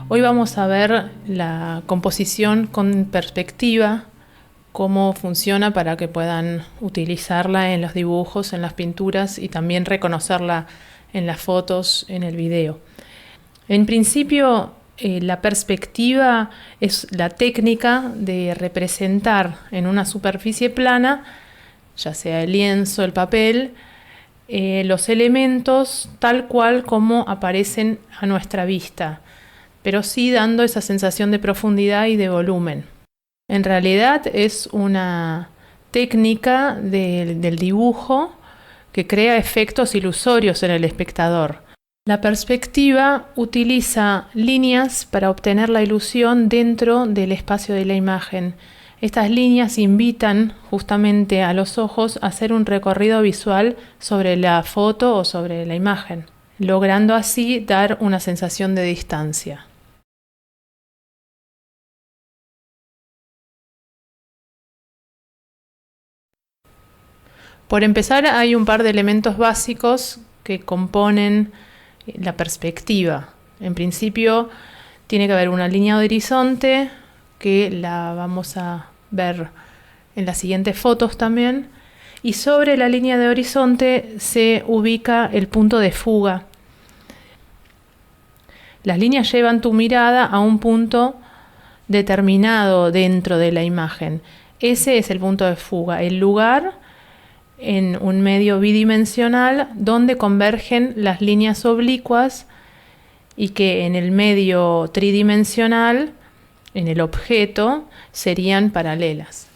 Hoy vamos a ver la composición con perspectiva, cómo funciona para que puedan utilizarla en los dibujos, en las pinturas y también reconocerla en las fotos, en el video. En principio, la perspectiva es la técnica de representar en una superficie plana, ya sea el lienzo, el papel, los elementos tal cual como aparecen a nuestra vista, pero sí dando esa sensación de profundidad y de volumen. En realidad es una técnica del dibujo que crea efectos ilusorios en el espectador. La perspectiva utiliza líneas para obtener la ilusión dentro del espacio de la imagen. Estas líneas invitan justamente a los ojos a hacer un recorrido visual sobre la foto o sobre la imagen, logrando así dar una sensación de distancia. Por empezar, hay un par de elementos básicos que componen la perspectiva. En principio, tiene que haber una línea de horizonte, que la vamos a ver en las siguientes fotos también, y sobre la línea de horizonte se ubica el punto de fuga. Las líneas llevan tu mirada a un punto determinado dentro de la imagen. Ese es el punto de fuga, el lugar en un medio bidimensional donde convergen las líneas oblicuas y que en el medio tridimensional, en el objeto, serían paralelas.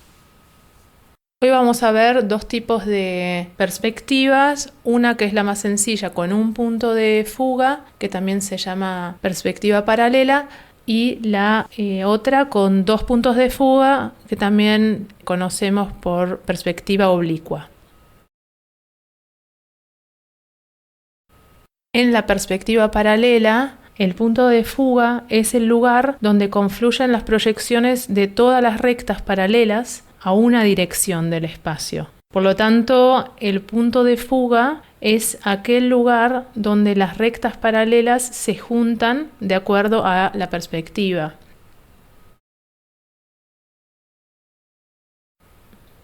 Hoy vamos a ver dos tipos de perspectivas, una que es la más sencilla con un punto de fuga, que también se llama perspectiva paralela, y la otra con dos puntos de fuga, que también conocemos por perspectiva oblicua. En la perspectiva paralela, el punto de fuga es el lugar donde confluyen las proyecciones de todas las rectas paralelas a una dirección del espacio. Por lo tanto, el punto de fuga es aquel lugar donde las rectas paralelas se juntan de acuerdo a la perspectiva.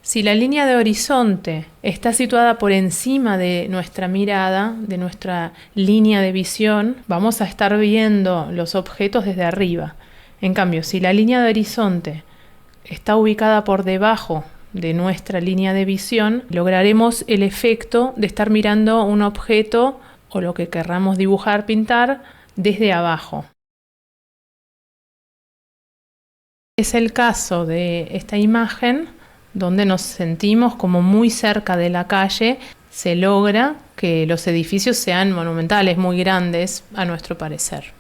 Si la línea de horizonte está situada por encima de nuestra mirada, de nuestra línea de visión, vamos a estar viendo los objetos desde arriba. En cambio, si la línea de horizonte está ubicada por debajo de nuestra línea de visión, lograremos el efecto de estar mirando un objeto o lo que querramos dibujar, pintar, desde abajo. Es el caso de esta imagen donde nos sentimos como muy cerca de la calle. Se logra que los edificios sean monumentales, muy grandes, a nuestro parecer.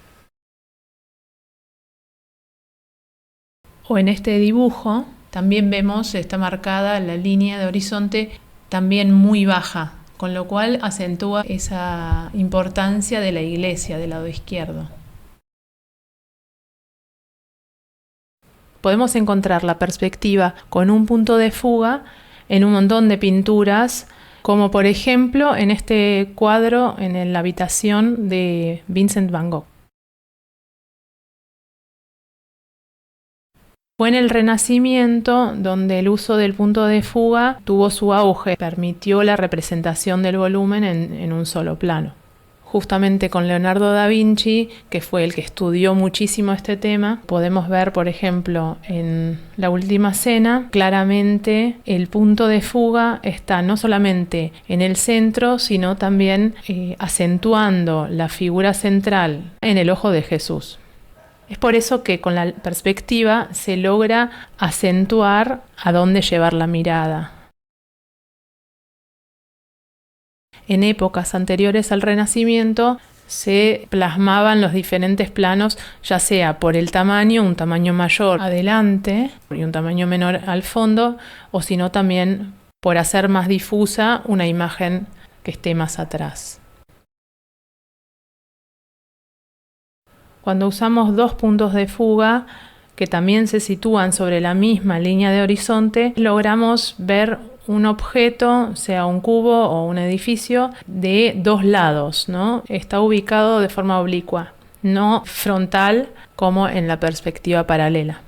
O en este dibujo también vemos, está marcada la línea de horizonte también muy baja, con lo cual acentúa esa importancia de la iglesia del lado izquierdo. Podemos encontrar la perspectiva con un punto de fuga en un montón de pinturas, como por ejemplo en este cuadro en la habitación de Vincent van Gogh. Fue en el Renacimiento donde el uso del punto de fuga tuvo su auge, permitió la representación del volumen en un solo plano. Justamente con Leonardo da Vinci, que fue el que estudió muchísimo este tema, podemos ver, por ejemplo, en La Última Cena, claramente el punto de fuga está no solamente en el centro, sino también acentuando la figura central en el ojo de Jesús. Es por eso que con la perspectiva se logra acentuar a dónde llevar la mirada. En épocas anteriores al Renacimiento se plasmaban los diferentes planos, ya sea por el tamaño, un tamaño mayor adelante y un tamaño menor al fondo, o sino también por hacer más difusa una imagen que esté más atrás. Cuando usamos dos puntos de fuga que también se sitúan sobre la misma línea de horizonte, logramos ver un objeto, sea un cubo o un edificio, de dos lados, ¿no? Está ubicado de forma oblicua. no frontal como en la perspectiva paralela.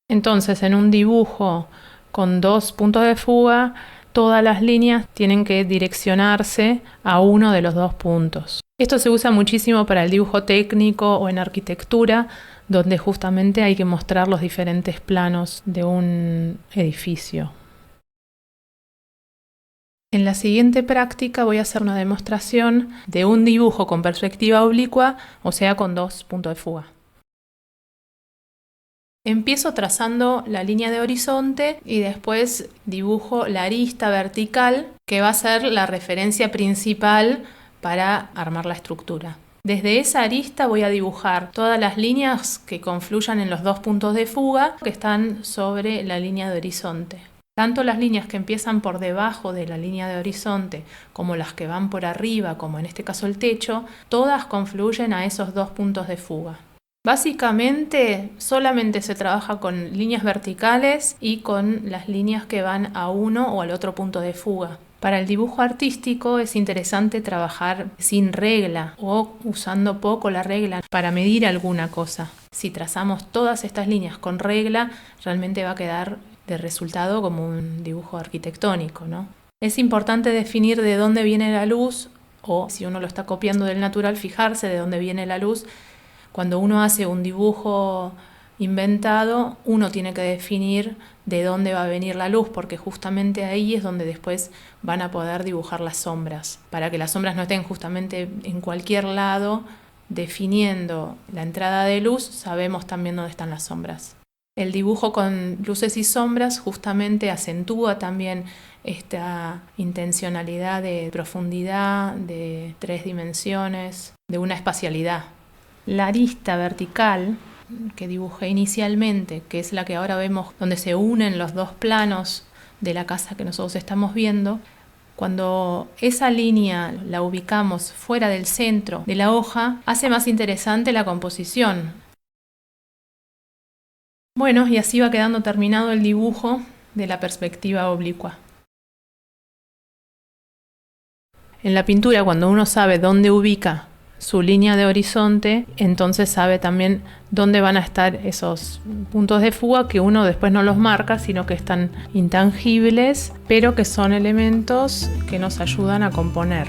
Entonces, en un dibujo con 2 puntos de fuga, todas las líneas tienen que direccionarse a uno de los 2 puntos. Esto se usa muchísimo para el dibujo técnico o en arquitectura, donde justamente hay que mostrar los diferentes planos de un edificio. En la siguiente práctica voy a hacer una demostración de un dibujo con perspectiva oblicua, o sea, con 2 puntos de fuga. Empiezo trazando la línea de horizonte y después dibujo la arista vertical, que va a ser la referencia principal para armar la estructura. Desde esa arista voy a dibujar todas las líneas que confluyan en los 2 puntos de fuga que están sobre la línea de horizonte. Tanto las líneas que empiezan por debajo de la línea de horizonte como las que van por arriba, como en este caso el techo, todas confluyen a esos 2 puntos de fuga. Básicamente solamente se trabaja con líneas verticales y con las líneas que van a uno o al otro punto de fuga. Para el dibujo artístico es interesante trabajar sin regla o usando poco la regla para medir alguna cosa. Si trazamos todas estas líneas con regla, realmente va a quedar de resultado como un dibujo arquitectónico, ¿no? Es importante definir de dónde viene la luz, o si uno lo está copiando del natural, fijarse de dónde viene la luz. Cuando uno hace un dibujo inventado, uno tiene que definir de dónde va a venir la luz, porque justamente ahí es donde después van a poder dibujar las sombras, para que las sombras no estén justamente en cualquier lado. Definiendo la entrada de luz, sabemos también dónde están las sombras. El dibujo con luces y sombras justamente acentúa también esta intencionalidad de profundidad, de 3 dimensiones, de una espacialidad. La arista vertical que dibujé inicialmente, que es la que ahora vemos donde se unen los 2 planos de la casa que nosotros estamos viendo, cuando esa línea la ubicamos fuera del centro de la hoja, hace más interesante la composición. Bueno, y así va quedando terminado el dibujo de la perspectiva oblicua. En la pintura, cuando uno sabe dónde ubica su línea de horizonte, entonces sabe también dónde van a estar esos puntos de fuga que uno después no los marca, sino que están intangibles, pero que son elementos que nos ayudan a componer.